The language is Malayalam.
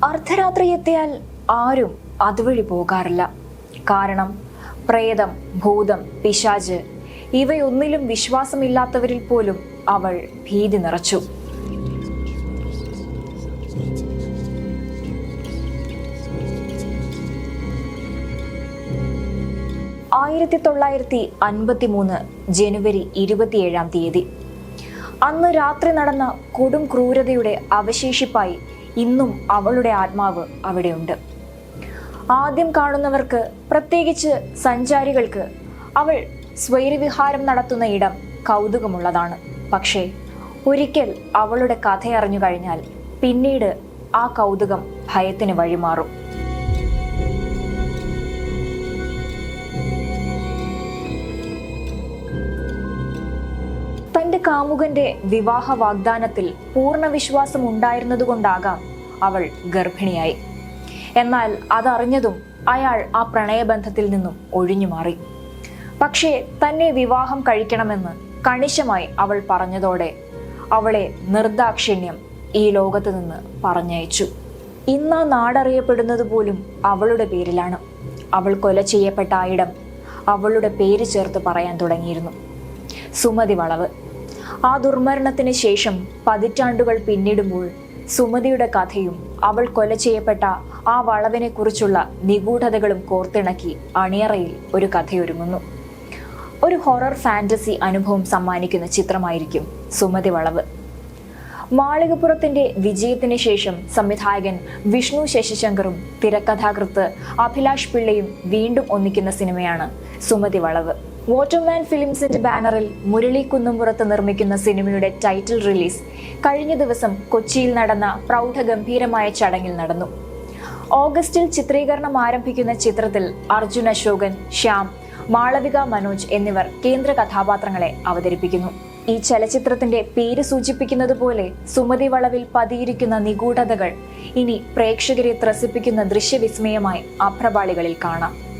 അർദ്ധരാത്രി എത്തിയാൽ ആരും അതുവഴി പോകാറില്ല. കാരണം പ്രേതം, ഭൂതം, പിശാച് ഇവയൊന്നിലും വിശ്വാസമില്ലാത്തവരിൽ പോലും അവൾ ഭീതി നിറച്ചു. ആയിരത്തി 1953 ജനുവരി 27 അന്ന് രാത്രി നടന്ന കൊടും ക്രൂരതയുടെ അവശേഷിപ്പായി ഇന്നും അവളുടെ ആത്മാവ് അവിടെയുണ്ട്. ആദ്യം കാണുന്നവർക്ക്, പ്രത്യേകിച്ച് സഞ്ചാരികൾക്ക്, അവൾ സ്വൈരവിഹാരം നടത്തുന്ന ഇടം കൗതുകമുള്ളതാണ്. പക്ഷേ ഒരിക്കൽ അവളുടെ കഥയറിഞ്ഞു കഴിഞ്ഞാൽ പിന്നീട് ആ കൗതുകം ഭയത്തിന് വഴിമാറും. തന്റെ കാമുകന്റെ വിവാഹ വാഗ്ദാനത്തിൽ പൂർണ്ണ വിശ്വാസം ഉണ്ടായിരുന്നതുകൊണ്ടാകാം അവൾ ഗർഭിണിയായി. എന്നാൽ അതറിഞ്ഞതും അയാൾ ആ പ്രണയബന്ധത്തിൽ നിന്നും ഒഴിഞ്ഞു മാറി. പക്ഷേ തന്നെ വിവാഹം കഴിക്കണമെന്ന് കണിശമായി അവൾ പറഞ്ഞതോടെ അവളെ നിർദാക്ഷിണ്യം ഈ ലോകത്ത് നിന്ന് പറഞ്ഞയച്ചു. ഇന്ന് ആ നാടറിയപ്പെടുന്നത് പോലും അവളുടെ പേരിലാണ്. അവൾ കൊല ചെയ്യപ്പെട്ട ആ ഇടം അവളുടെ പേര് ചേർത്ത് പറയാൻ തുടങ്ങിയിരുന്നു. സുമതി വളവ്. ആ ദുർമരണത്തിന് ശേഷം പതിറ്റാണ്ടുകൾ പിന്നിടുമ്പോൾ സുമതിയുടെ കഥയും അവൾ കൊല ചെയ്യപ്പെട്ട ആ വളവിനെ കുറിച്ചുള്ള നിഗൂഢതകളും കോർത്തിണക്കി അണിയറയിൽ ഒരു കഥയൊരുങ്ങുന്നു. ഒരു ഹൊറർ ഫാന്റസി അനുഭവം സമ്മാനിക്കുന്ന ചിത്രമായിരിക്കും സുമതി വളവ്. മാളികപ്പുറത്തിന്റെ വിജയത്തിന് ശേഷം സംവിധായകൻ വിഷ്ണു ശശിശങ്കറും തിരക്കഥാകൃത്ത് അഭിലാഷ് പിള്ളയും വീണ്ടും ഒന്നിക്കുന്ന സിനിമയാണ് സുമതി വളവ്. വാട്ടർമാൻ ഫിലിംസിന്റെ ബാനറിൽ മുരളി കുന്നംപുറത്ത് നിർമ്മിക്കുന്ന സിനിമയുടെ ടൈറ്റിൽ റിലീസ് കഴിഞ്ഞ ദിവസം കൊച്ചിയിൽ നടന്ന പ്രൗഢഗംഭീരമായ ചടങ്ങിൽ നടന്നു. ഓഗസ്റ്റിൽ ചിത്രീകരണം ആരംഭിക്കുന്ന ചിത്രത്തിൽ അർജുൻ അശോകൻ, ശ്യാം, മാളവിക മനോജ് എന്നിവർ കേന്ദ്ര കഥാപാത്രങ്ങളെ അവതരിപ്പിക്കുന്നു. ഈ ചലച്ചിത്രത്തിന്റെ പേര് സൂചിപ്പിക്കുന്നത് പോലെ സുമതി വളവിൽ പതിയിരിക്കുന്ന നിഗൂഢതകൾ ഇനി പ്രേക്ഷകരെ ത്രസിപ്പിക്കുന്ന ദൃശ്യവിസ്മയമായി അഭ്രപാളികളിൽ കാണാം.